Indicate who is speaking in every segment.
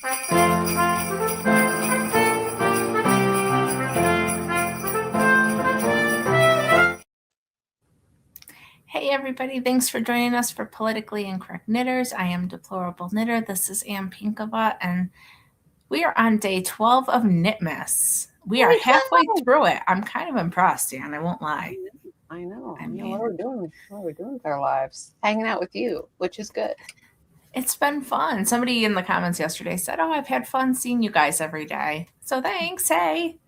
Speaker 1: Hey everybody, thanks for joining us for Politically Incorrect Knitters. I am Deplorable Knitter. This is Ann Pinkova, and we are on day 12 of Knitmas. We are halfway through it. I'm kind of impressed, Ann, I won't lie.
Speaker 2: I know. What are we doing? What are we doing with our lives? Hanging out with you, which is good.
Speaker 1: It's been fun. Somebody in the comments yesterday said, "Oh, I've had fun seeing you guys every day." So thanks. Hey.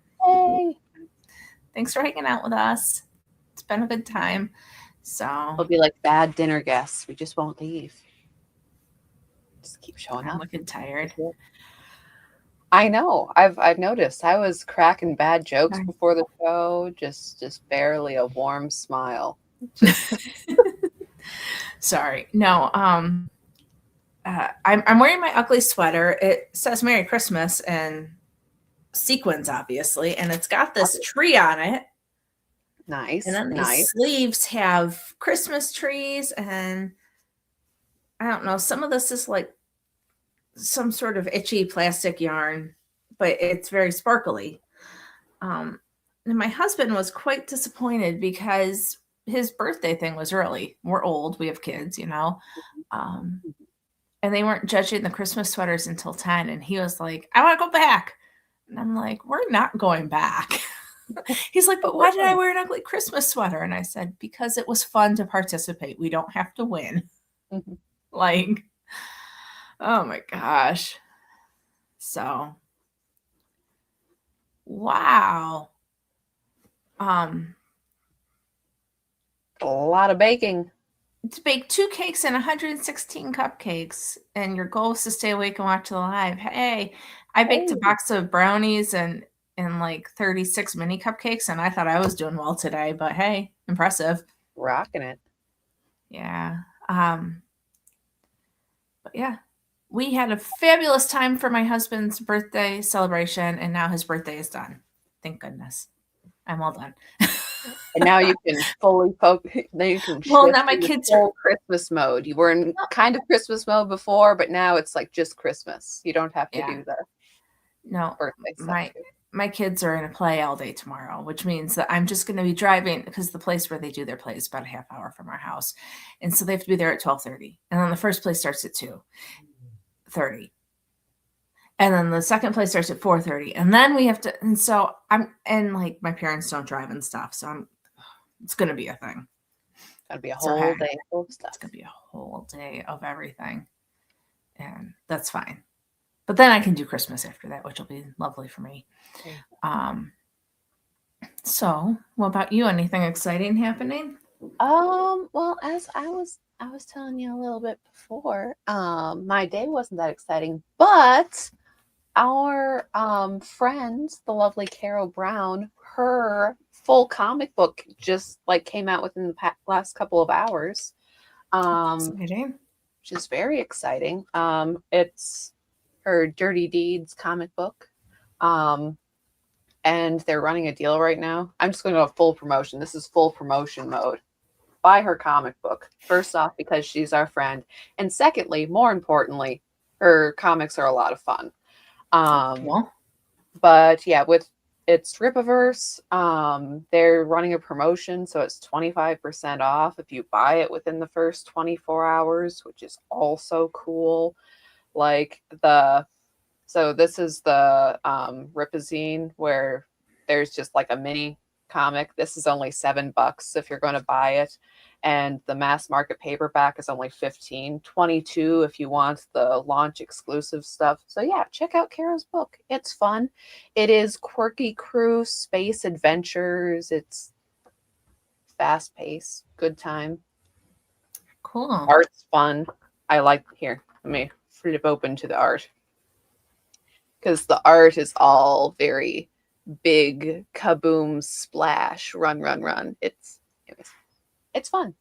Speaker 1: Thanks for hanging out with us. It's been a good time. So
Speaker 2: we'll be like bad dinner guests. We just won't leave. Just keep showing up.
Speaker 1: I'm looking tired.
Speaker 2: I know. I've noticed. I was cracking bad jokes before the show. Just barely a warm smile.
Speaker 1: Sorry. No. I'm wearing my ugly sweater. It says Merry Christmas and sequins, obviously, and it's got this tree on it.
Speaker 2: Nice.
Speaker 1: And then these sleeves have Christmas trees, and I don't know, some of this is like some sort of itchy plastic yarn, but it's very sparkly. And my husband was quite disappointed because his birthday thing was early. We're old, we have kids, you know. And they weren't judging the Christmas sweaters until 10, and he was like, "I want to go back." And I'm like, "We're not going back." He's like, "But why did I wear an ugly Christmas sweater?" And I said, "Because it was fun to participate. We don't have to win." Like, oh my gosh. So, wow.
Speaker 2: A lot of baking.
Speaker 1: To bake 2 cakes and 116 cupcakes, and your goal is to stay awake and watch the live. Hey, I baked a box of brownies and like 36 mini cupcakes, and I thought I was doing well today, but hey, impressive.
Speaker 2: Rocking it.
Speaker 1: Yeah. But yeah, we had a fabulous time for my husband's birthday celebration, and now his birthday is done. Thank goodness. I'm all done.
Speaker 2: And now you can fully focus. Now you can
Speaker 1: now my kids are
Speaker 2: Christmas mode. You were in kind of Christmas mode before, but now it's like just Christmas. You don't have to do the birthday stuff.
Speaker 1: My kids are in a play all day tomorrow, which means that I'm just going to be driving, because the place where they do their play is about a half hour from our house, and so they have to be there at 12:30, and then the first play starts at 2:30. And then the second place starts at 4:30, and then we have to. And so like my parents don't drive and stuff, so it's going to be a thing.
Speaker 2: Gotta be a whole day full of stuff.
Speaker 1: It's going to be a whole day of everything, and that's fine. But then I can do Christmas after that, which will be lovely for me. So, what about you? Anything exciting happening?
Speaker 2: Well, as I was telling you a little bit before, my day wasn't that exciting, but our friend, the lovely Carol Brown, her full comic book just like came out within the last couple of hours.
Speaker 1: Exciting.
Speaker 2: Which is very exciting. It's her Dirty Deeds comic book. And they're running a deal right now. I'm just going to go full promotion. This is full promotion mode. Buy her comic book. First off, because she's our friend. And secondly, more importantly, her comics are a lot of fun. But yeah, with its Rippaverse, they're running a promotion, so it's 25% off if you buy it within the first 24 hours, which is also cool. So this is the Rippazine, where there's just like a mini comic. This is only $7 if you're going to buy it, and the mass market paperback is only $15, $22 if you want the launch exclusive stuff. So yeah, check out Carol's book. It's fun. It is quirky crew space adventures. It's fast paced, good time.
Speaker 1: Cool.
Speaker 2: Art's fun. I like, here, let me flip open to the art, because the art is all very big, kaboom, splash, run. It's fun.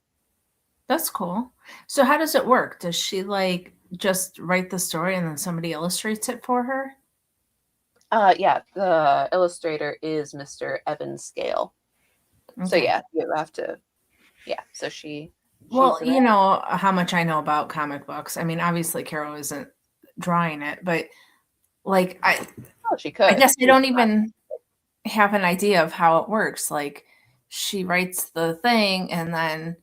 Speaker 1: That's cool. So how does it work? Does she like just write the story and then somebody illustrates it for her?
Speaker 2: Yeah, the illustrator is Mr. Evan Scale. Okay. So yeah, you have to. Yeah, so she.
Speaker 1: Well, you know how much I know about comic books. I mean, obviously Carol isn't drawing it, but Like
Speaker 2: Oh, she
Speaker 1: I
Speaker 2: could.
Speaker 1: guess I don't even have an idea of how it works. Like she writes the thing and then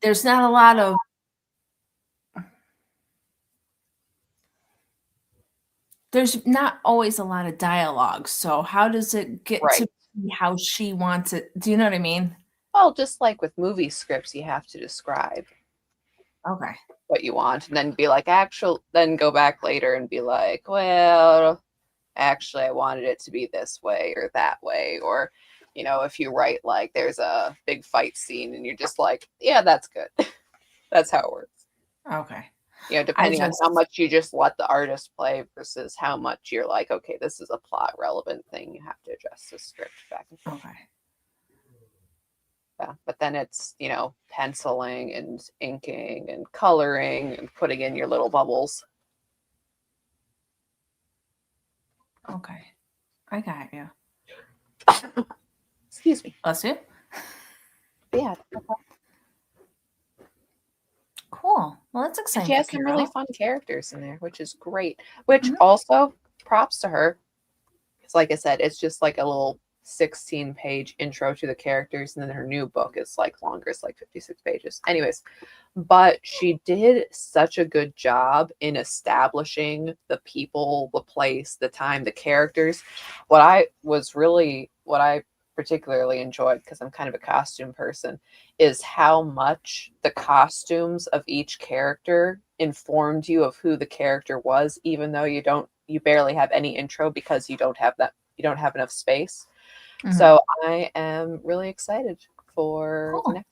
Speaker 1: there's not a lot of there's not always a lot of dialogue. So how does it get to
Speaker 2: Right.
Speaker 1: be how she wants it? Do you know what I mean?
Speaker 2: Well, just like with movie scripts, you have to describe
Speaker 1: Okay.
Speaker 2: what you want and then be like, then go back later and be like, well, actually, I wanted it to be this way or that way. Or, if you write like there's a big fight scene and you're just like, yeah, that's good. That's how it works.
Speaker 1: Okay. I
Speaker 2: Depending on how
Speaker 1: just
Speaker 2: much you just let the artist play versus how much you're like, okay, this is a plot relevant thing. You have to adjust the script back and forth.
Speaker 1: okay.
Speaker 2: Yeah. But then it's, penciling and inking and coloring and putting in your little bubbles.
Speaker 1: Okay. I got you.
Speaker 2: Excuse me.
Speaker 1: Bless you.
Speaker 2: But yeah.
Speaker 1: Cool. Well, that's
Speaker 2: And
Speaker 1: exciting
Speaker 2: she
Speaker 1: for
Speaker 2: has some really
Speaker 1: Carol.
Speaker 2: fun characters in there, which is great. Which
Speaker 1: Mhm.
Speaker 2: also props to her. Because like I said, it's just like a little 16-page intro to the characters, and then her new book is like longer, it's like 56 pages. Anyways, but she did such a good job in establishing the people, the place, the time, the characters. What I particularly enjoyed, because I'm kind of a costume person, is how much the costumes of each character informed you of who the character was, even though you barely have any intro because you don't have enough space.
Speaker 1: Mhm.
Speaker 2: So I am really excited for the
Speaker 1: Cool.
Speaker 2: next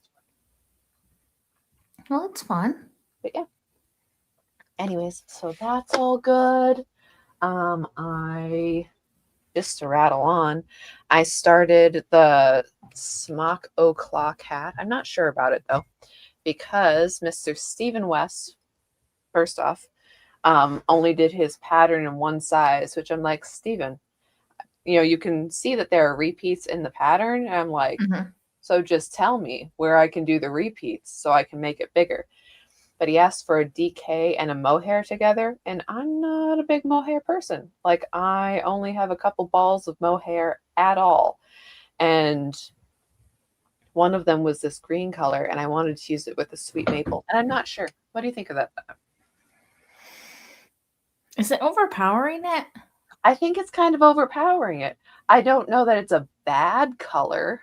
Speaker 1: Well, it's fun.
Speaker 2: but yeah. Anyways, so that's all good. I just to rattle on, I started the Smock O'Clock hat. I'm not sure about it though, because Mr. Stephen West, first off, only did his pattern in one size, which I'm like, Stephen, you can see that there are repeats in the pattern. And I'm like,
Speaker 1: Mhm.
Speaker 2: so just tell me where I can do the repeats so I can make it bigger. But he asked for a DK and a mohair together, and I'm not a big mohair person. Like, I only have a couple balls of mohair at all. And one of them was this green color, and I wanted to use it with the sweet maple. And I'm not sure. What do you think of that?
Speaker 1: Is it overpowering it?
Speaker 2: I think it's kind of overpowering it. I don't know that it's a bad color,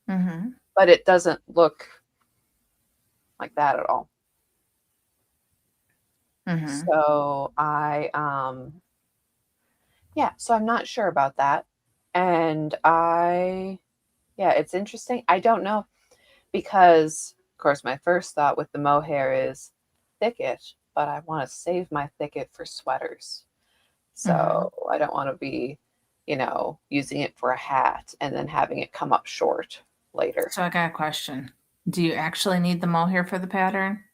Speaker 1: Mhm.
Speaker 2: but it doesn't look like that at all.
Speaker 1: Mhm.
Speaker 2: So so I'm not sure about that. And yeah, it's interesting. I don't know because of course my first thought with the mohair is thicket, but I want to save my thicket for sweaters.
Speaker 1: Mhm.
Speaker 2: So I don't want to be, using it for a hat and then having it come up short later.
Speaker 1: So I got a question. Do you actually need the mohair for the pattern?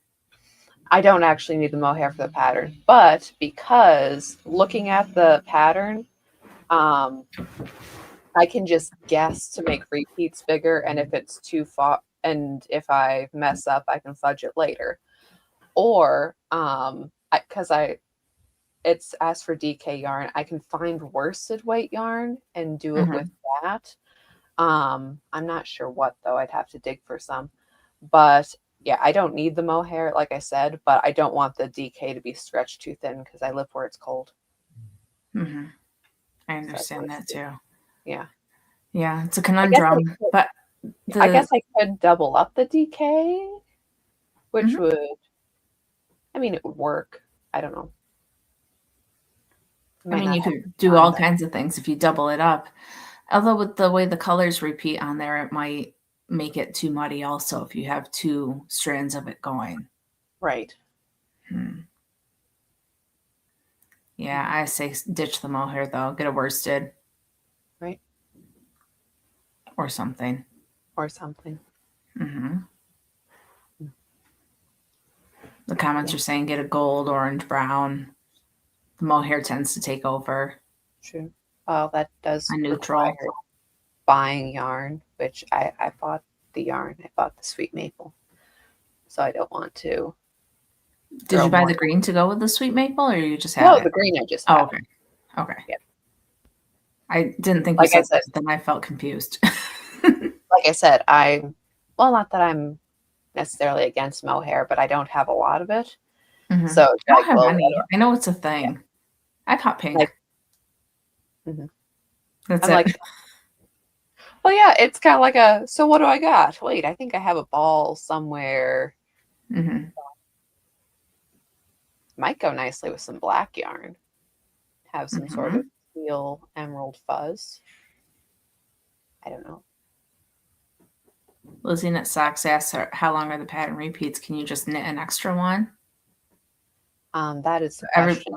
Speaker 2: I don't actually need the mohair for the pattern, but because looking at the pattern, um, I can just guess to make repeats bigger, and if it's too far, and if I mess up, I can fudge it later. Or, because it's asked for DK yarn, I can find worsted weight yarn and do it with
Speaker 1: Mhm.
Speaker 2: that. I'm not sure what though. I'd have to dig for some, but yeah, I don't need the mohair, like I said, but I don't want the DK to be stretched too thin because I live where it's cold.
Speaker 1: Mhm. I
Speaker 2: So I
Speaker 1: understand
Speaker 2: want
Speaker 1: that
Speaker 2: to,
Speaker 1: too.
Speaker 2: yeah.
Speaker 1: Yeah, it's a
Speaker 2: I guess I
Speaker 1: conundrum,
Speaker 2: could,
Speaker 1: but
Speaker 2: I
Speaker 1: the
Speaker 2: guess I could double up the DK, which
Speaker 1: Mhm.
Speaker 2: would, I mean, it would work. I don't know. I
Speaker 1: I
Speaker 2: might
Speaker 1: mean,
Speaker 2: not
Speaker 1: you
Speaker 2: have
Speaker 1: could do
Speaker 2: time
Speaker 1: all
Speaker 2: though.
Speaker 1: kinds of things if you double it up. Although with the way the colors repeat on there, it might make it too muddy also if you have two strands of it going.
Speaker 2: Right.
Speaker 1: Hmm. Yeah,
Speaker 2: Mhm.
Speaker 1: I say ditch the mohair though. Get a worsted
Speaker 2: Right.
Speaker 1: or something.
Speaker 2: Or something.
Speaker 1: Hmm. The
Speaker 2: But
Speaker 1: comments
Speaker 2: yeah,
Speaker 1: are saying get a gold, orange, brown. The mohair tends to take over.
Speaker 2: true. Well, that
Speaker 1: A
Speaker 2: does
Speaker 1: neutral.
Speaker 2: require buying yarn, which I bought the yarn. I bought the sweet maple. So I don't want to
Speaker 1: Did
Speaker 2: throw
Speaker 1: you buy
Speaker 2: more.
Speaker 1: the green to go with the sweet maple or you just had
Speaker 2: No,
Speaker 1: it?
Speaker 2: the green I just
Speaker 1: Oh,
Speaker 2: had.
Speaker 1: okay. Okay.
Speaker 2: Yeah.
Speaker 1: I didn't think you
Speaker 2: Like I
Speaker 1: said
Speaker 2: said,
Speaker 1: that, then I felt confused.
Speaker 2: like I said, well, not that I'm necessarily against mohair, but I don't have a lot of it.
Speaker 1: Mhm.
Speaker 2: So it's
Speaker 1: I don't
Speaker 2: like,
Speaker 1: have
Speaker 2: well,
Speaker 1: any. I know it's a
Speaker 2: yeah,
Speaker 1: thing. I have hot pink.
Speaker 2: like, mhm.
Speaker 1: That's
Speaker 2: I'm
Speaker 1: it.
Speaker 2: like, well, yeah, it's kind of like so what do I got? Wait, I think I have a ball somewhere.
Speaker 1: Mhm.
Speaker 2: Might go nicely with some black yarn. Have some sort of
Speaker 1: Mhm.
Speaker 2: teal emerald fuzz. I don't know.
Speaker 1: Lizzie Knit Socks asks, how long are the pattern repeats? Can you just knit an extra one?
Speaker 2: That is the
Speaker 1: Every,
Speaker 2: question.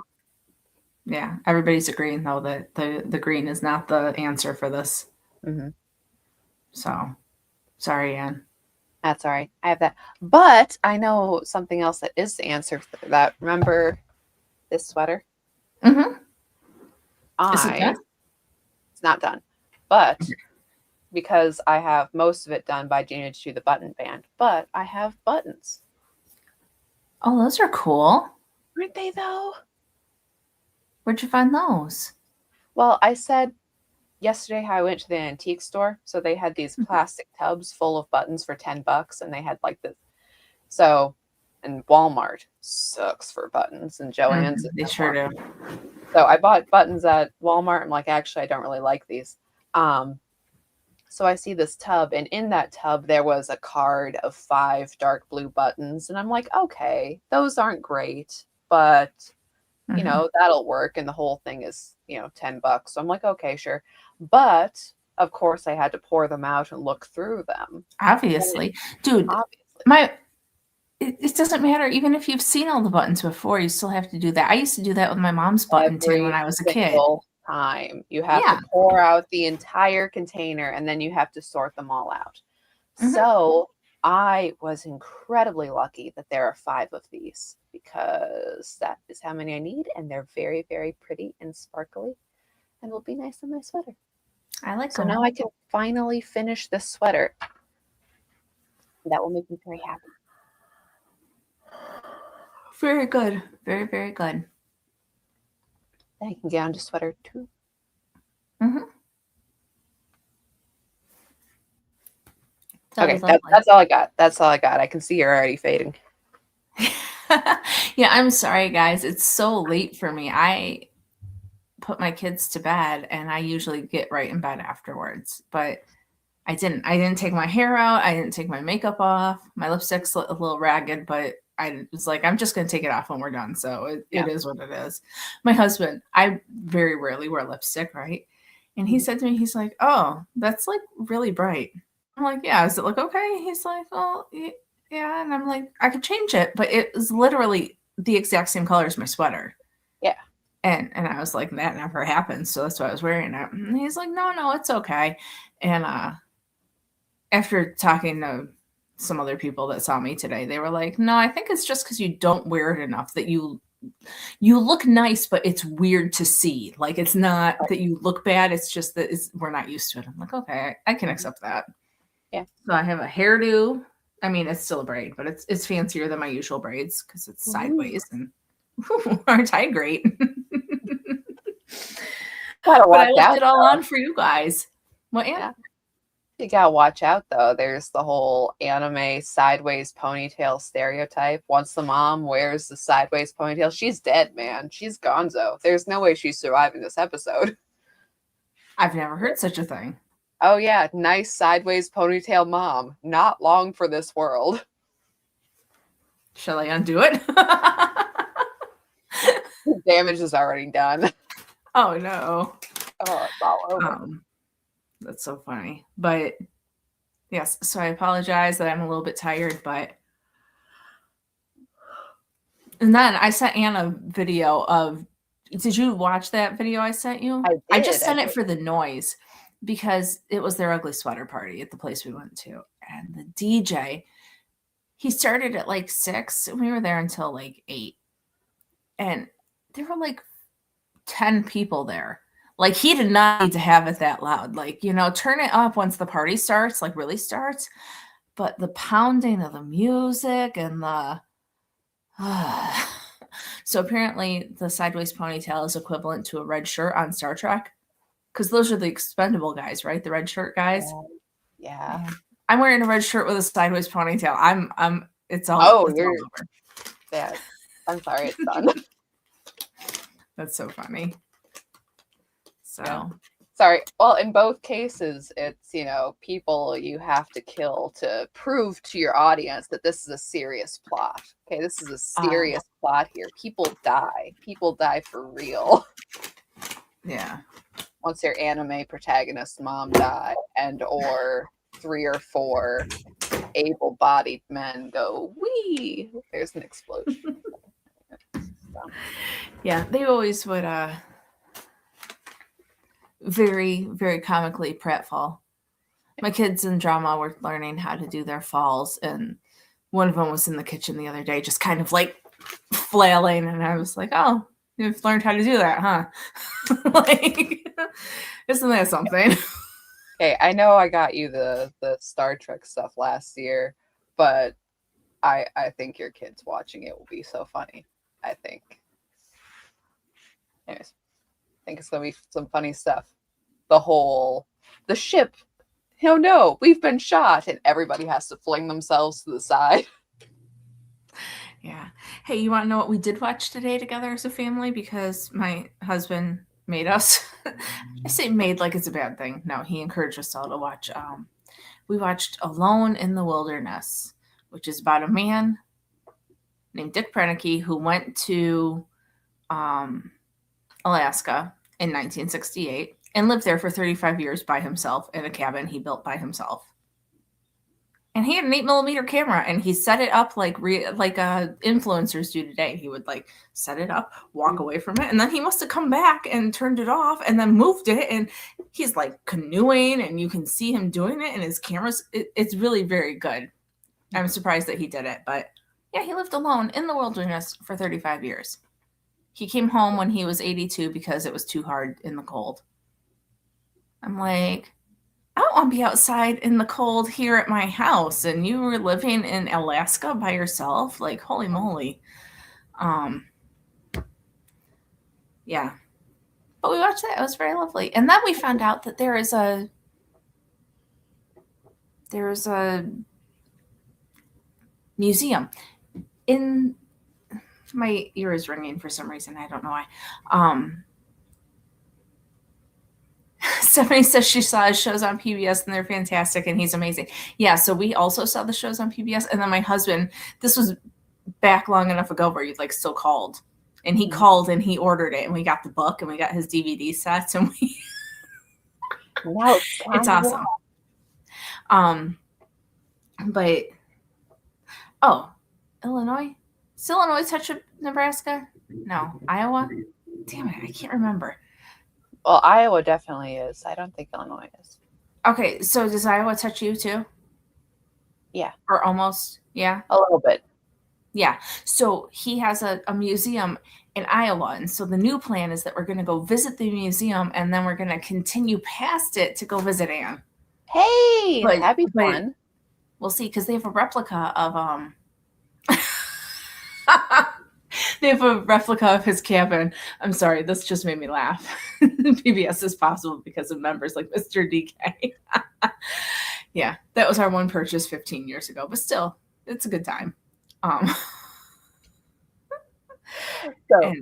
Speaker 1: yeah, everybody's agreeing though that the green is not the answer for this.
Speaker 2: Mm-hmm.
Speaker 1: So, sorry, Anne.
Speaker 2: That's all right. I have that. But I know something else that is the answer for that. Remember this sweater?
Speaker 1: Mm-hmm. Is it done?
Speaker 2: It's not done. But because I have most of it done by Gina to do the button band, but I have buttons.
Speaker 1: Oh, those are cool.
Speaker 2: Aren't they though?
Speaker 1: Where'd you find those?
Speaker 2: Well, I said yesterday how I went to the antique store. So they had these plastic tubs full of buttons for $10, and they had like this. So, and Walmart sucks for buttons, and Joann's.
Speaker 1: They sure do.
Speaker 2: So I bought buttons at Walmart. I'm like, actually, I don't really like these. So I see this tub, and in that tub there was a card of 5 dark blue buttons, and I'm like, okay, those aren't great, but you know, that'll work. And the whole thing is, $10. So I'm like, okay, sure. But of course I had to pour them out and look through them.
Speaker 1: Obviously. Dude,
Speaker 2: Obviously.
Speaker 1: it doesn't matter. Even if you've seen all the buttons before, you still have to do that. I used to do that with my mom's button tin when
Speaker 2: Every
Speaker 1: I was a kid.
Speaker 2: single time. You have
Speaker 1: Yeah.
Speaker 2: to pour out the entire container, and then you have to sort them all out.
Speaker 1: Mhm.
Speaker 2: So I was incredibly lucky that there are 5 of these, because that is how many I need, and they're very, very pretty and sparkly and will be nice on my sweater.
Speaker 1: I like
Speaker 2: So
Speaker 1: them.
Speaker 2: now I can finally finish this sweater. That will make me very happy.
Speaker 1: Very good. Very, very good.
Speaker 2: Then I can get on to sweater 2.
Speaker 1: Mm-hmm.
Speaker 2: Okay, that's all I got. That's all I got. I can see you're already fading.
Speaker 1: Yeah, I'm sorry, guys. It's so late for me. I put my kids to bed, and I usually get right in bed afterwards. But I didn't take my hair out. I didn't take my makeup off. My lipstick's a little ragged, but I was like, I'm just going to take it off when we're done. So it is what it is. My husband, I very rarely wear lipstick, right? And he said to me, he's like, oh, that's like really bright. I'm like, yeah, does it look okay? He's like, oh, yeah. And I'm like, I could change it, but it was literally the exact same color as my sweater.
Speaker 2: Yeah.
Speaker 1: And I was like, that never happens. So that's why I was wearing it. And he's like, no, it's okay. And after talking to some other people that saw me today, they were like, no, I think it's just because you don't wear it enough that you look nice, but it's weird to see. Like, it's not that you look bad. It's just that we're not used to it. I'm like, okay, I can accept that.
Speaker 2: Yeah.
Speaker 1: So I have a hairdo. I mean, it's still a braid, but it's fancier than my usual braids because it's sideways, and aren't I great?
Speaker 2: Gotta
Speaker 1: But
Speaker 2: watch
Speaker 1: I left
Speaker 2: out,
Speaker 1: it all
Speaker 2: though.
Speaker 1: on for you guys. What?
Speaker 2: Yeah. You gotta watch out, though. There's the whole anime sideways ponytail stereotype. Once the mom wears the sideways ponytail, she's dead, man. She's gonzo. There's no way she's surviving this episode.
Speaker 1: I've never heard such a thing.
Speaker 2: Oh yeah, nice sideways ponytail mom. Not long for this world.
Speaker 1: Shall I undo it?
Speaker 2: Damage is already done.
Speaker 1: Oh no.
Speaker 2: Oh, it's all over.
Speaker 1: That's so funny. But yes, so I apologize that I'm a little bit tired, but and then I sent Anne a video of, did you watch that video I sent you? I just sent it for the noise because it was their ugly sweater party at the place we went to. And the DJ, he started at like 6 and we were there until like 8. And there were like 10 people there. Like, he did not need to have it that loud. Like, turn it up once the party starts, like really starts. But the pounding of the music and the So apparently the sideways ponytail is equivalent to a red shirt on Star Trek. Because those are the expendable guys, right? The red shirt guys.
Speaker 2: Yeah.
Speaker 1: I'm wearing a red shirt with a sideways ponytail. It's all
Speaker 2: Oh,
Speaker 1: it's all over.
Speaker 2: Yeah. I'm sorry, it's done.
Speaker 1: That's so funny. So
Speaker 2: yeah. Sorry. Well, in both cases, it's, people you have to kill to prove to your audience that this is a serious plot. Okay, this is a serious plot here. People die. People die for real.
Speaker 1: Yeah.
Speaker 2: Once your anime protagonist's mom die, and or 3 or 4 able-bodied men go, wee, there's an explosion. So.
Speaker 1: Yeah, they always would very, very comically pratfall. My kids in drama were learning how to do their falls, and one of them was in the kitchen the other day, just kind of like flailing, and I was like, "Oh, you've learned how to do that, huh?" Like, isn't that something?
Speaker 2: Okay, I know I got you the Star Trek stuff last year, but I think your kids watching it will be so funny. I think. Anyways, I think it's gonna be some funny stuff. The ship. Oh no, we've been shot, and everybody has to fling themselves to the side.
Speaker 1: Yeah. Hey, you want to know what we did watch today together as a family? Because my husband made us. I say made like it's a bad thing. No, he encouraged us all to watch. We watched Alone in the Wilderness, which is about a man named Dick Prenneke who went to Alaska in 1968 and lived there for 35 years by himself in a cabin he built by himself. And he had an 8mm camera, and he set it up like influencers do today. He would like set it up, walk away from it, and then he must have come back and turned it off and then moved it. And he's like canoeing, and you can see him doing it, and his cameras. It's really very good. I'm surprised that he did it, but yeah, he lived alone in the wilderness for 35 years. He came home when he was 82 because it was too hard in the cold. I'm like, I don't want to be outside in the cold here at my house, and you were living in Alaska by yourself. Like, holy moly. Yeah. But we watched that. It was very lovely. And then we found out that there's a museum in my ear is ringing for some reason. I don't know why. Stephanie says she saw his shows on PBS and they're fantastic and he's amazing. Yeah, so we also saw the shows on PBS. And then my husband, this was back long enough ago where he like still called. And he called and he ordered it and we got the book and we got his DVD sets and we
Speaker 2: Wow,
Speaker 1: it's awesome. But Illinois? Does Illinois touch Nebraska? No. Iowa? Damn it, I can't remember.
Speaker 2: Well, Iowa definitely is. I don't think Illinois is.
Speaker 1: Okay, so does Iowa touch you too?
Speaker 2: Yeah.
Speaker 1: Or almost? Yeah.
Speaker 2: A little bit.
Speaker 1: Yeah. So he has a museum in Iowa. And so the new plan is that we're going to go visit the museum and then we're going to continue past it to go visit Anne.
Speaker 2: Hey, that'd be fun.
Speaker 1: We'll see, because they have a replica of they have a replica of his cabin. I'm sorry, this just made me laugh. PBS is possible because of members like Mr. DK. Yeah, that was our one purchase 15 years ago, but still, it's a good time.
Speaker 2: So,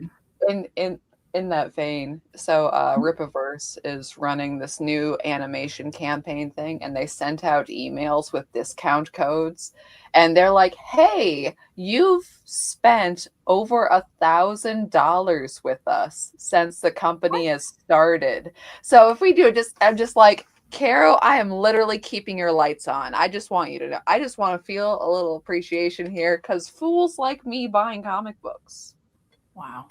Speaker 2: in that vein, so Ripaverse is running this new animation campaign thing, and they sent out emails with discount codes, and they're like, "Hey, you've spent over $1,000 with us since the company has started. So if we do, I'm just like, Carol, I am literally keeping your lights on. I just want you to know. I just want to feel a little appreciation here because fools like me buying comic books."
Speaker 1: Wow.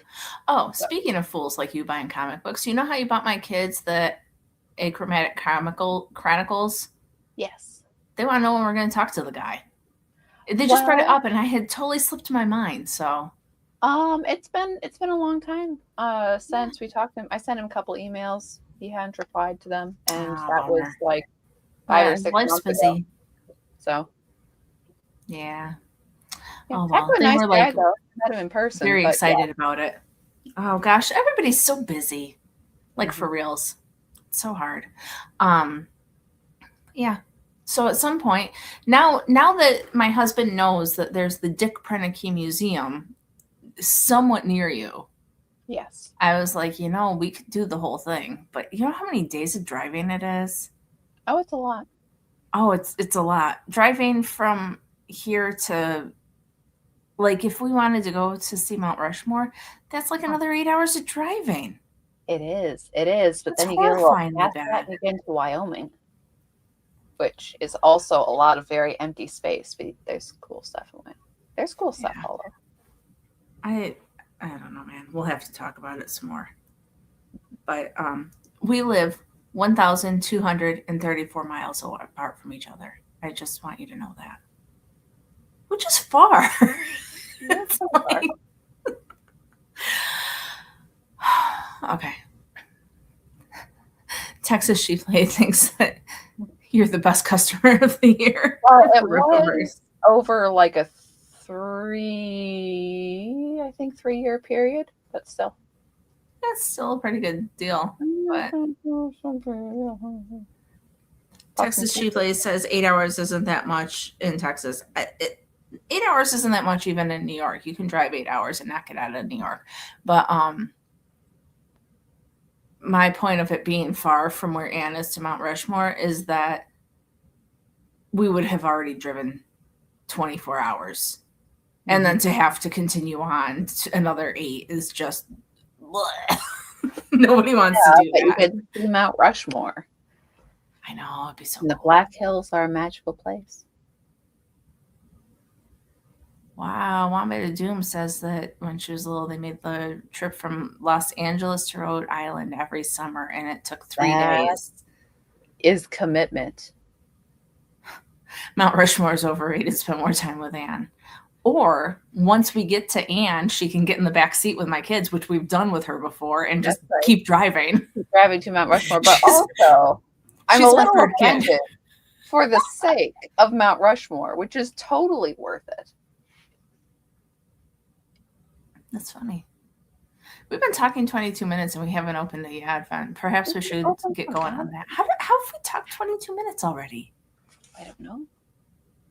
Speaker 1: Oh, speaking of fools like you buying comic books, you know how you bought my kids the Achromatic Chronicles?
Speaker 2: Yes.
Speaker 1: They want to know when we're going to talk to the guy. They just brought it up, and I had totally slipped my mind. So,
Speaker 2: it's been a long time since we talked to him. I sent him a couple emails. He hadn't replied to them, and that was like 5 or 6 months ago. So,
Speaker 1: yeah.
Speaker 2: Yeah,
Speaker 1: Oh,
Speaker 2: Taco
Speaker 1: well,
Speaker 2: a
Speaker 1: they
Speaker 2: nice
Speaker 1: were
Speaker 2: guy
Speaker 1: like
Speaker 2: though. I met him in person,
Speaker 1: very
Speaker 2: but yeah.
Speaker 1: excited about it. Oh gosh, everybody's so busy. Like for
Speaker 2: Mhm.
Speaker 1: reals. It's so hard. Um, yeah. So at some point, now that my husband knows that there's the Dick Prenneke Museum somewhat near you,
Speaker 2: Yes.
Speaker 1: I was like, we could do the whole thing. But you know how many days of driving it is?
Speaker 2: Oh, it's a lot.
Speaker 1: Oh, it's a lot. Driving from here to, like, if we wanted to go to see Mount Rushmore, that's like another 8 hours of driving.
Speaker 2: It is. It is. But
Speaker 1: It's
Speaker 2: then you get a little
Speaker 1: horrifyingly
Speaker 2: past that
Speaker 1: bad.
Speaker 2: and you get into Wyoming, which is also a lot of very empty space. But there's cool stuff in it. There's cool stuff
Speaker 1: Yeah.
Speaker 2: all over.
Speaker 1: I don't know, man. We'll have to talk about it some more. But we live 1,234 miles apart from each other. I just want you to know that. Which is far.
Speaker 2: That's
Speaker 1: It's
Speaker 2: so far.
Speaker 1: like- okay. Texas Sheeply thinks that you're the best customer of the year.
Speaker 2: Well, it
Speaker 1: for Riververse.
Speaker 2: was over like a 3-year period, but still.
Speaker 1: That's still a pretty good deal. But Texas Sheeply says 8 hours isn't that much in Texas. 8 hours isn't that much even in New York. You can drive 8 hours and not get out of New York. But my point of it being far from where Anne is to Mount Rushmore is that we would have already driven 24 hours. And then to have to continue on to another 8 is just nobody wants to do
Speaker 2: but you
Speaker 1: that.
Speaker 2: could see Mount Rushmore.
Speaker 1: I know, it'd be so
Speaker 2: And the
Speaker 1: cool.
Speaker 2: Black Hills are a magical place.
Speaker 1: Wow, Wamba Doom says that when she was little, they made the trip from Los Angeles to Rhode Island every summer, and it took 3 days.
Speaker 2: Is commitment.
Speaker 1: Mount Rushmore is overrated. Spend more time with Anne. Or once we get to Anne, she can get in the back seat with my kids, which we've done with her before, and just keep driving.
Speaker 2: Driving to Mount Rushmore, but also I'm a little offended for the sake of Mount Rushmore, which is totally worth it.
Speaker 1: That's funny. We've been talking 22 minutes and we haven't opened the Advent. Perhaps we should get going on that. How have we talked 22 minutes already?
Speaker 2: I don't know.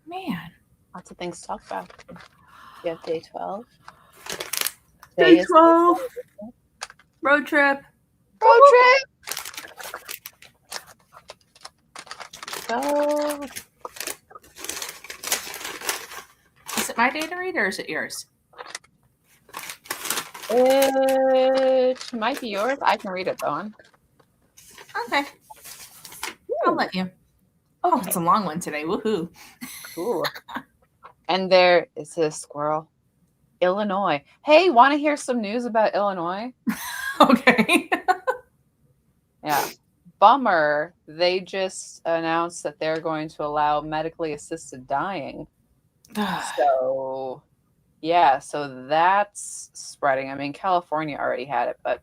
Speaker 1: Man.
Speaker 2: Lots of things to talk about. You have day 12.
Speaker 1: Day 12. Road trip.
Speaker 2: Road trip. Go.
Speaker 1: Is it my day to read or is it yours?
Speaker 2: It might be yours. I can read it though.
Speaker 1: Okay. I'll let you. Oh, it's a long one today. Woohoo.
Speaker 2: Cool. And there is a squirrel. Illinois. Hey, want to hear some news about Illinois?
Speaker 1: Okay.
Speaker 2: Yeah. Bummer. They just announced that they're going to allow medically assisted dying. So, yeah, so that's spreading. I mean, California already had it, but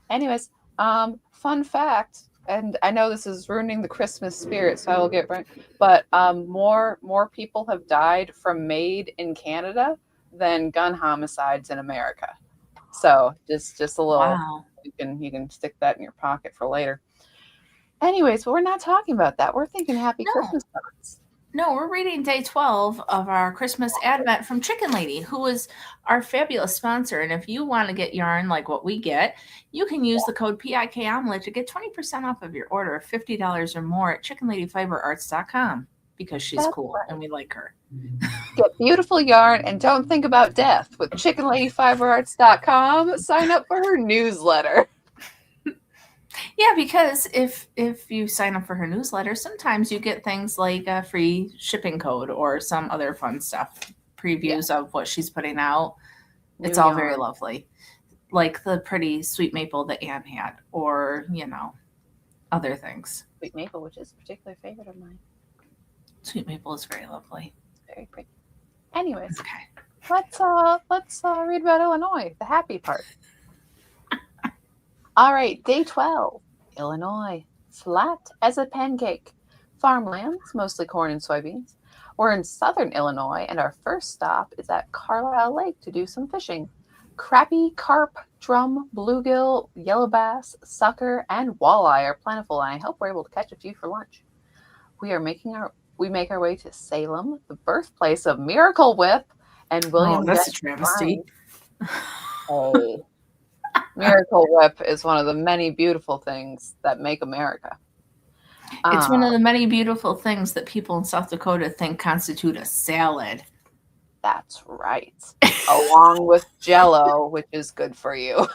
Speaker 2: anyways, fun fact, and I know this is ruining the Christmas spirit, so I will get right, but more people have died from MAID in Canada than gun homicides in America. So just a little,
Speaker 1: wow.
Speaker 2: You can stick that in your pocket for later. Anyways, but we're not talking about that. We're thinking happy Christmas cards.
Speaker 1: No, we're reading day 12 of our Christmas Advent from Chicken Lady, who is our fabulous sponsor. And if you want to get yarn like what we get, you can use the code PIKOmelet to get 20% off of your order of $50 or more at chickenladyfiberarts.com because she's cool and we like her.
Speaker 2: Get beautiful yarn and don't think about death with chickenladyfiberarts.com. Sign up for her newsletter.
Speaker 1: Yeah, because if you sign up for her newsletter, sometimes you get things like a free shipping code or some other fun stuff, previews of what she's putting out. It's all very lovely. Like the pretty sweet maple that Anne had, or, other things.
Speaker 2: Sweet maple, which is a particular favorite of mine.
Speaker 1: Sweet maple is very lovely.
Speaker 2: It's very pretty. Anyways,
Speaker 1: okay.
Speaker 2: Let's read about Illinois, the happy part. All right, day 12, Illinois, flat as a pancake. Farmlands, mostly corn and soybeans. We're in southern Illinois, and our first stop is at Carlisle Lake to do some fishing. Crappie, carp, drum, bluegill, yellow bass, sucker, and walleye are plentiful, and I hope we're able to catch a few for lunch. We make our way to Salem, the birthplace of Miracle Whip and William
Speaker 1: that's a
Speaker 2: Jennings
Speaker 1: travesty.
Speaker 2: Bryan. Oh, Miracle Whip is one of the many beautiful things that make America.
Speaker 1: It's one of the many beautiful things that people in South Dakota think constitute a salad.
Speaker 2: That's right. Along with Jell-O, which is good for you.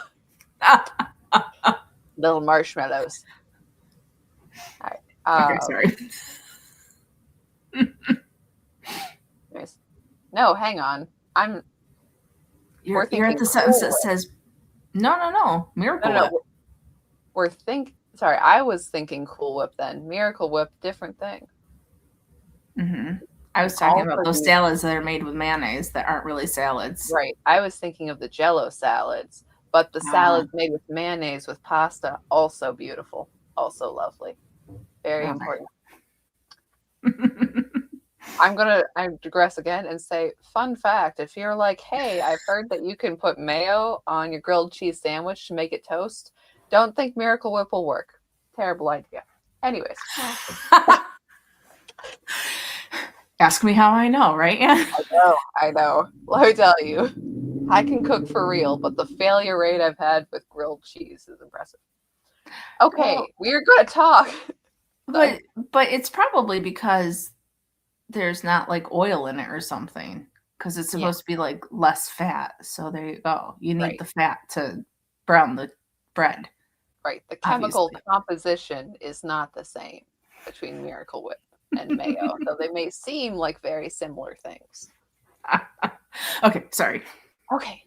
Speaker 2: Little marshmallows. All right.
Speaker 1: Okay, sorry.
Speaker 2: Anyways. No, hang on.
Speaker 1: You're at the sentence that says, no, Miracle Whip.
Speaker 2: Sorry, I was thinking Cool Whip then. Miracle Whip, different thing.
Speaker 1: Mm-hmm. I was talking about those salads that are made with mayonnaise that aren't really salads.
Speaker 2: Right. I was thinking of the Jell-O salads, but the salads made with mayonnaise with pasta, also beautiful, also lovely. Very important. I digress again and say, fun fact, if you're like, hey, I've heard that you can put mayo on your grilled cheese sandwich to make it toast, don't think Miracle Whip will work. Terrible idea. Anyways.
Speaker 1: Ask me how I know, right?
Speaker 2: I know. Let me tell you, I can cook for real, but the failure rate I've had with grilled cheese is impressive. Okay, we're going to talk.
Speaker 1: But it's probably because there's not like oil in it or something, because it's supposed to be like less fat. So there you go. You need the fat to brown the bread.
Speaker 2: Right. The chemical composition is not the same between Miracle Whip and mayo, though they may seem like very similar things.
Speaker 1: Okay, sorry.
Speaker 2: Okay.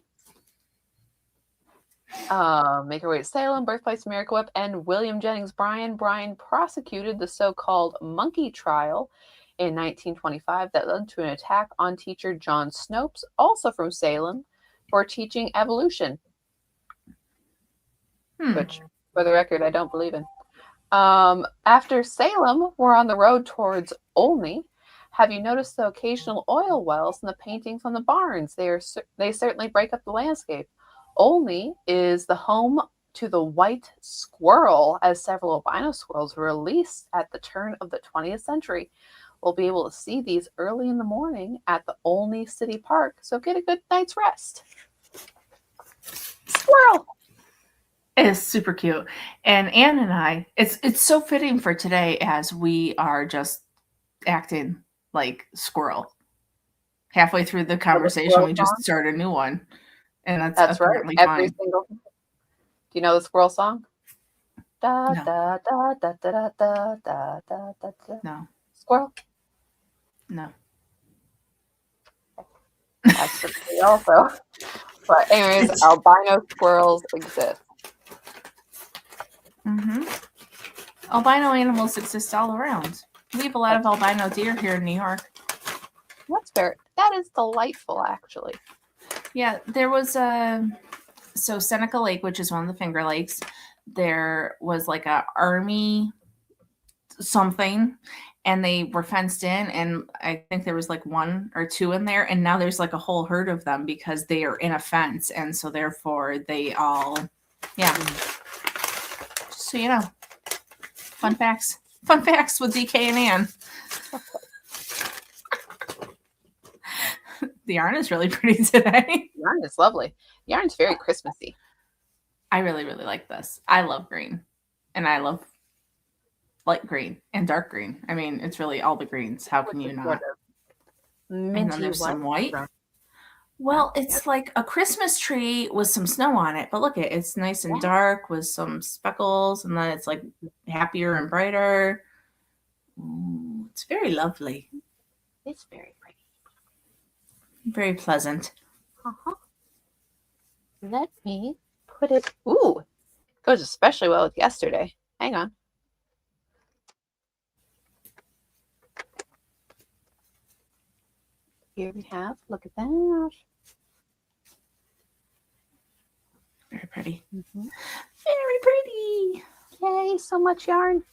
Speaker 2: Make our way to Salem, birthplace of Miracle Whip, and William Jennings Bryan. Bryan prosecuted the so-called monkey trial in 1925 that led to an attack on teacher John Snopes, also from Salem, for teaching evolution. Which, for the record, I don't believe in. After Salem, we're on the road towards Olney. Have you noticed the occasional oil wells in the paintings on the barns? They certainly break up the landscape. Olney is the home to the white squirrel, as several albino squirrels were released at the turn of the 20th century. We'll be able to see these early in the morning at the Olney City Park, so get a good night's rest. Squirrel!
Speaker 1: It is super cute. And Anne and I, it's so fitting for today as we are just acting like squirrel. Halfway through the conversation, we just start a new one. And that's
Speaker 2: right. Every single. Do you know the squirrel song? Da,
Speaker 1: no.
Speaker 2: Da, da, da, da, da, da, da, da, da.
Speaker 1: No.
Speaker 2: Squirrel?
Speaker 1: No.
Speaker 2: That's for me also. But anyways, albino squirrels exist.
Speaker 1: Mm-hmm. Albino animals exist all around. We have a lot of albino deer here in New York.
Speaker 2: That's fair. That is delightful, actually.
Speaker 1: Yeah, there was so Seneca Lake, which is one of the Finger Lakes, there was like a army something, and they were fenced in, and I think there was like 1 or 2 in there, and now there's like a whole herd of them because they are in a fence, and so therefore they all, So you know, fun facts with DK and Ann. The yarn is really pretty today.
Speaker 2: Yarn is lovely. Yarn's very Christmassy.
Speaker 1: I really, really like this. I love green. And I love light green and dark green. I mean, it's really all the greens. How can you not? And then there's some white. Well, it's like a Christmas tree with some snow on it. But look, it's nice and dark with some speckles. And then it's like happier and brighter. Ooh, it's very lovely.
Speaker 2: It's very pretty.
Speaker 1: Very pleasant.
Speaker 2: Let me put it. Ooh, it goes especially well with yesterday. Hang on. Here we have. Look at that.
Speaker 1: Very pretty.
Speaker 2: Mm-hmm.
Speaker 1: Very pretty.
Speaker 2: Yay! So much yarn.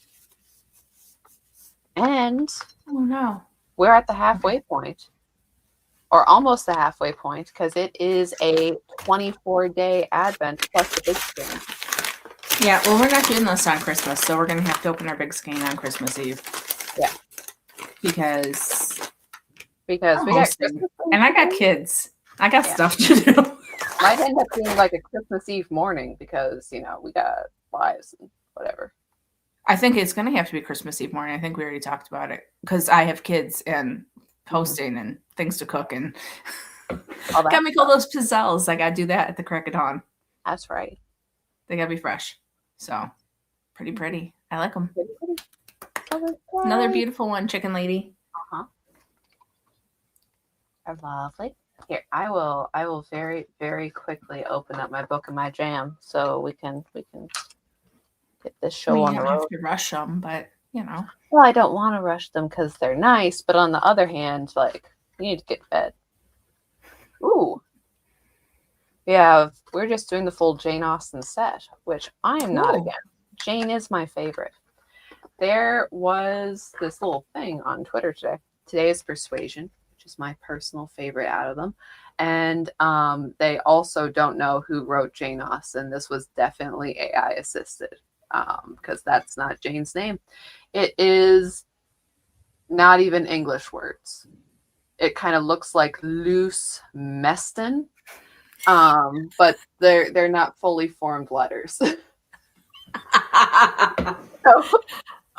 Speaker 2: And
Speaker 1: oh no,
Speaker 2: we're at the halfway point, or almost the halfway point, because it is a 24-day Advent plus the big skein.
Speaker 1: Yeah, well, we're not doing this on Christmas, so we're going to have to open our big skein on Christmas Eve.
Speaker 2: Yeah.
Speaker 1: Because
Speaker 2: we got
Speaker 1: Christmas, and I got kids. I got stuff to do.
Speaker 2: Might end up being like a Christmas Eve morning because, we got lives and whatever.
Speaker 1: I think it's going to have to be Christmas Eve morning. I think we already talked about it because I have kids and posting and things to cook and gotta make all those pizzelles. I gotta do that at the crack of dawn.
Speaker 2: That's right.
Speaker 1: They gotta be fresh. So pretty. I like them.
Speaker 2: Pretty.
Speaker 1: Another beautiful one, Chicken Lady.
Speaker 2: Are lovely. Here, I will very, very quickly open up my book and my jam so we can get this show on the road.
Speaker 1: You don't have to rush them, but
Speaker 2: Well, I don't want to rush them because they're nice, but on the other hand, like, you need to get fed. Ooh. Yeah, we're just doing the full Jane Austen set, which I am not against. Jane is my favorite. There was this little thing on Twitter today. Today is Persuasion, which is my personal favorite out of them. And they also don't know who wrote Jane Austen. This was definitely AI assisted because that's not Jane's name. It is not even English words. It kind of looks like loose Meston, but they're not fully formed letters.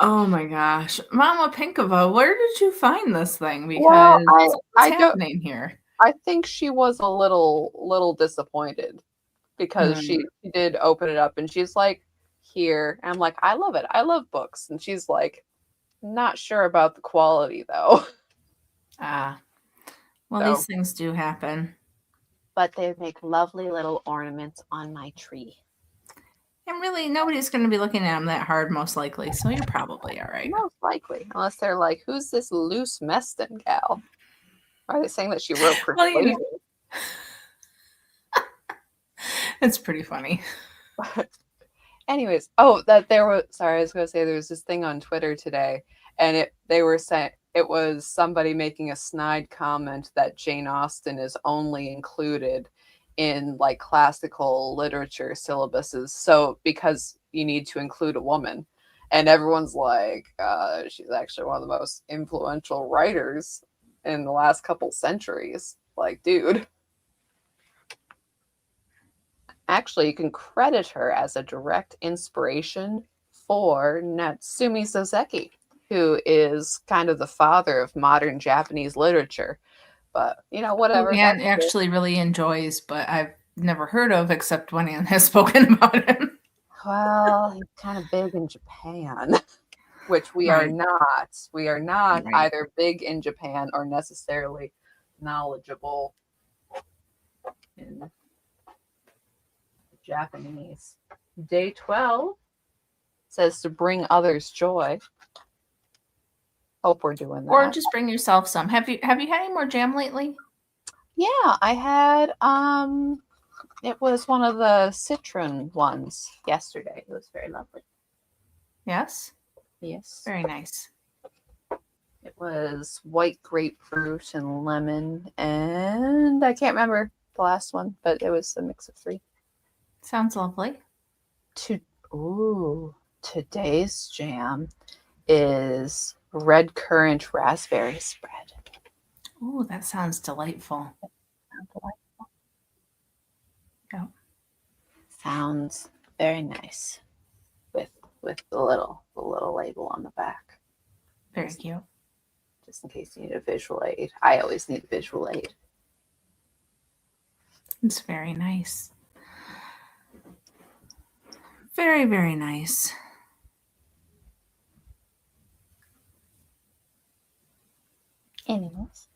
Speaker 1: Oh my gosh, Mama Pinkova, where did you find this thing? Because what's happening here?
Speaker 2: I think she was a little disappointed because she did open it up and she's like, here. And I'm like, I love it. I love books. And she's like, not sure about the quality though.
Speaker 1: Well, these things do happen.
Speaker 2: But they make lovely little ornaments on my tree.
Speaker 1: And really, nobody's going to be looking at them that hard, most likely. So you're probably all right.
Speaker 2: Most likely. Unless they're like, who's this loose Meston gal? Are they saying that she wrote Persuasion?
Speaker 1: It's pretty funny.
Speaker 2: Anyways, I was going to say there was this thing on Twitter today, and they were saying it was somebody making a snide comment that Jane Austen is only included in like classical literature syllabuses. So because you need to include a woman, and everyone's like, she's actually one of the most influential writers in the last couple centuries. Like, dude. Actually, you can credit her as a direct inspiration for Natsumi Soseki, who is kind of the father of modern Japanese literature. But, whatever.
Speaker 1: Anne actually really enjoys, but I've never heard of except when Anne has spoken about him.
Speaker 2: Well, he's kind of big in Japan, which we are not. We are not either big in Japan or necessarily knowledgeable in Japanese. Day 12 says to bring others joy. Hope we're doing that.
Speaker 1: Or just bring yourself some. Have you had any more jam lately?
Speaker 2: Yeah, I had it was one of the citron ones yesterday. It was very lovely.
Speaker 1: Yes?
Speaker 2: Yes.
Speaker 1: Very nice.
Speaker 2: It was white grapefruit and lemon, and I can't remember the last one, but it was a mix of 3.
Speaker 1: Sounds lovely.
Speaker 2: Today's jam is red currant raspberry spread.
Speaker 1: Oh, that sounds delightful. Yeah.
Speaker 2: Sounds very nice with the little label on the back.
Speaker 1: Very cute.
Speaker 2: Just in case you need a visual aid. I always need a visual aid.
Speaker 1: It's very nice. Very, very nice.
Speaker 2: Anyways,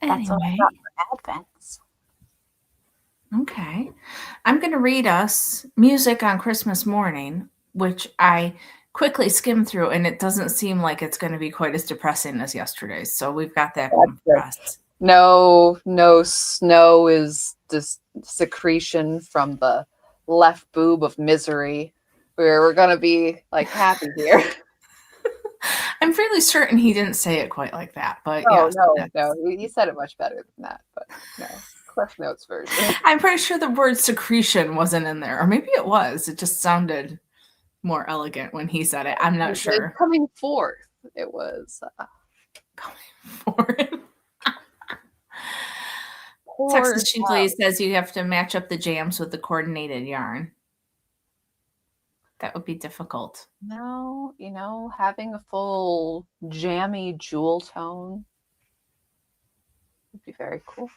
Speaker 2: that's all I got for Advents.
Speaker 1: Okay. I'm going to read us Music on Christmas Morning, which I quickly skimmed through, and it doesn't seem like it's going to be quite as depressing as yesterday's. So we've got that going for us.
Speaker 2: No snow is this secretion from the left boob of misery. We're going to be like happy here.
Speaker 1: I'm fairly certain he didn't say it quite like that, but
Speaker 2: Oh,
Speaker 1: yes,
Speaker 2: no. You said it much better than that, but no. Cliff Notes version.
Speaker 1: I'm pretty sure the word secretion wasn't in there, or maybe it was. It just sounded more elegant when he said it. I'm not sure.
Speaker 2: Coming forth, it was.
Speaker 1: For it. Texas Chiefly says you have to match up the jams with the coordinated yarn. That would be difficult.
Speaker 2: No, having a full jammy jewel tone would be very cool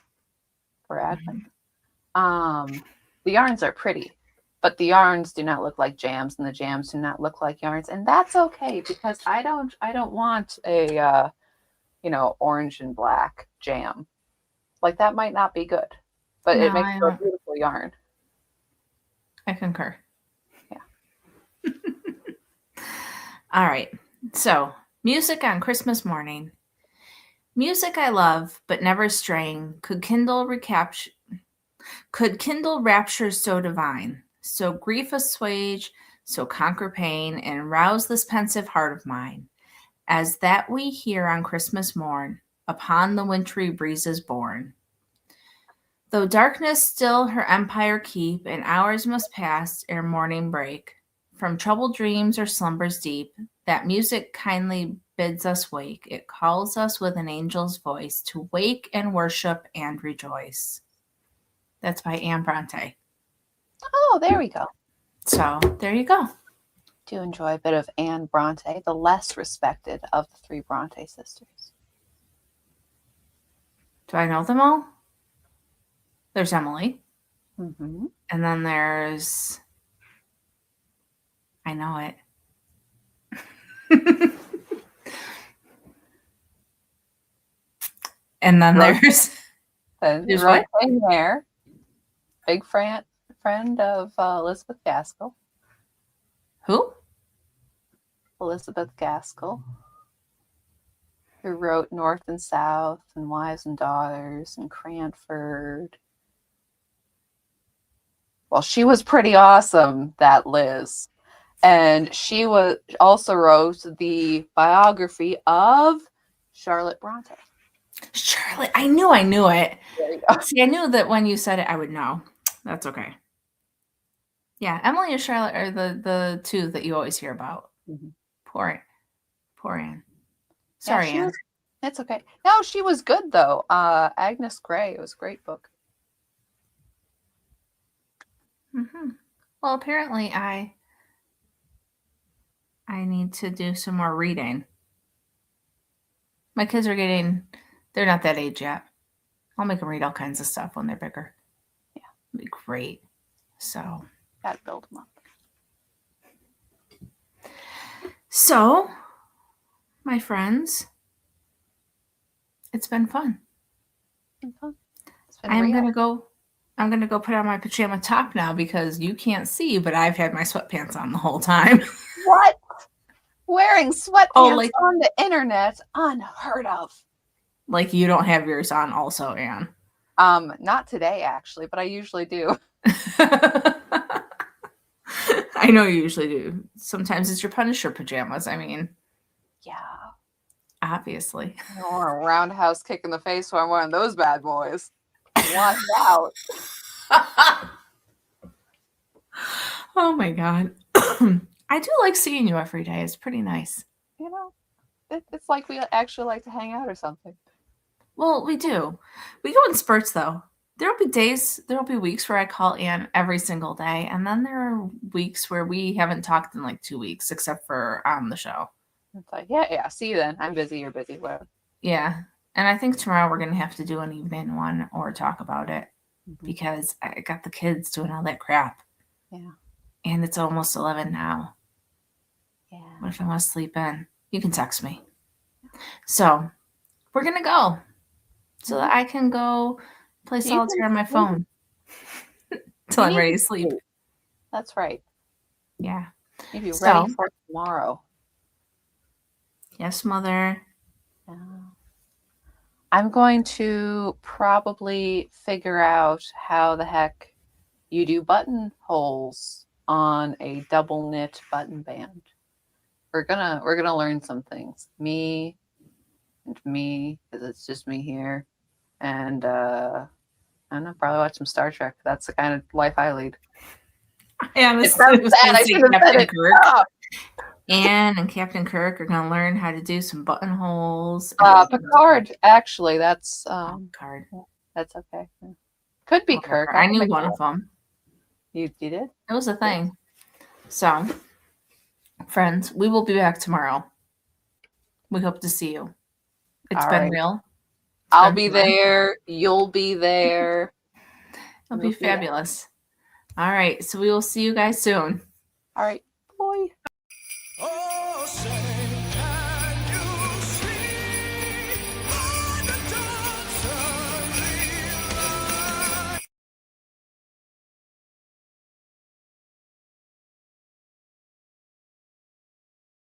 Speaker 2: for Advent. The yarns are pretty, but the yarns do not look like jams, and the jams do not look like yarns, and that's okay because I don't want a orange and black jam. Like that might not be good, but it makes for a beautiful yarn.
Speaker 1: I concur.
Speaker 2: Yeah.
Speaker 1: All right. So, music on Christmas morning. Music I love, but never straying, could kindle raptures so divine, so grief assuage, so conquer pain, and rouse this pensive heart of mine, as that we hear on Christmas morn, upon the wintry breezes borne. Though darkness still her empire keep, and hours must pass ere morning break, from troubled dreams or slumbers deep, that music kindly bids us wake. It calls us with an angel's voice to wake and worship and rejoice. That's by Anne Bronte.
Speaker 2: Oh, there we go.
Speaker 1: So there you go.
Speaker 2: Do enjoy a bit of Anne Bronte, the less respected of the three Bronte sisters.
Speaker 1: Do I know them all? There's Emily.
Speaker 2: Mm-hmm.
Speaker 1: And then there's... I know it. And then there's
Speaker 2: Rosemary Mayer, big friend of Elizabeth Gaskell.
Speaker 1: Who?
Speaker 2: Elizabeth Gaskell, who wrote North and South and Wives and Daughters and Cranford. Well, she was pretty awesome, that Liz. And she also wrote the biography of Charlotte Bronte.
Speaker 1: Charlotte, I knew it. See, I knew that when you said it, I would know. That's okay. Yeah, Emily and Charlotte are the two that you always hear about.
Speaker 2: Mm-hmm.
Speaker 1: Poor Anne. Sorry, Anne.
Speaker 2: It's okay. No, she was good though. Agnes Grey. It was a great book.
Speaker 1: Mm-hmm. Well, apparently I need to do some more reading. My kids are they're not that age yet. I'll make them read all kinds of stuff when they're bigger.
Speaker 2: Yeah.
Speaker 1: It'll be great. So.
Speaker 2: Gotta build them up.
Speaker 1: So, my friends, it's been fun. I'm gonna go put on my pajama top now because you can't see, but I've had my sweatpants on the whole time.
Speaker 2: What? Wearing sweatpants on the internet? Unheard of.
Speaker 1: Like you don't have yours on also, Anne.
Speaker 2: Not today actually, but I usually do.
Speaker 1: I know you usually do. Sometimes it's your Punisher pajamas. I mean,
Speaker 2: yeah,
Speaker 1: obviously.
Speaker 2: I don't want a roundhouse kick in the face while I'm wearing those bad boys. Watch out.
Speaker 1: Oh my God. I do like seeing you every day. It's pretty nice.
Speaker 2: It's like we actually like to hang out or something.
Speaker 1: Well, we do. We go in spurts though. There'll be weeks where I call Anne every single day. And then there are weeks where we haven't talked in like 2 weeks, except for on the show.
Speaker 2: It's like, yeah. See you then. I'm busy. You're busy. Whatever.
Speaker 1: Yeah. And I think tomorrow we're going to have to do an evening one or talk about it because I got the kids doing all that crap.
Speaker 2: Yeah.
Speaker 1: And it's almost 11 now.
Speaker 2: Yeah.
Speaker 1: What if I want to sleep in? You can text me. So we're going to go so that I can go play solitaire on my phone until I'm ready to sleep.
Speaker 2: That's right.
Speaker 1: Yeah.
Speaker 2: Maybe ready for tomorrow.
Speaker 1: Yes, Mother.
Speaker 2: Yeah. I'm going to probably figure out how the heck you do buttonholes on a double knit button band. we're gonna learn some things. Me and me, because it's just me here, and I don't know, probably watch some Star Trek. That's the kind of life I lead.
Speaker 1: I
Speaker 2: It
Speaker 1: honestly
Speaker 2: sounds
Speaker 1: was
Speaker 2: sad.
Speaker 1: going
Speaker 2: I
Speaker 1: to say
Speaker 2: should have said
Speaker 1: Captain
Speaker 2: it.
Speaker 1: Kirk.
Speaker 2: Oh,
Speaker 1: Anne and Captain Kirk are going to learn how to do some buttonholes.
Speaker 2: Picard. Actually, that's
Speaker 1: Card.
Speaker 2: that's okay. Could be
Speaker 1: Whatever.
Speaker 2: Kirk.
Speaker 1: I
Speaker 2: can
Speaker 1: knew
Speaker 2: make
Speaker 1: one
Speaker 2: it
Speaker 1: of them.
Speaker 2: You did?
Speaker 1: It was a thing. So, friends, we will be back tomorrow. We hope to see you. It's
Speaker 2: All
Speaker 1: been
Speaker 2: right.
Speaker 1: real.
Speaker 2: I'll
Speaker 1: been
Speaker 2: be
Speaker 1: fun.
Speaker 2: there. You'll be there.
Speaker 1: It'll be fabulous. All right. So we will see you guys soon.
Speaker 2: All right. Boy.
Speaker 3: Oh, say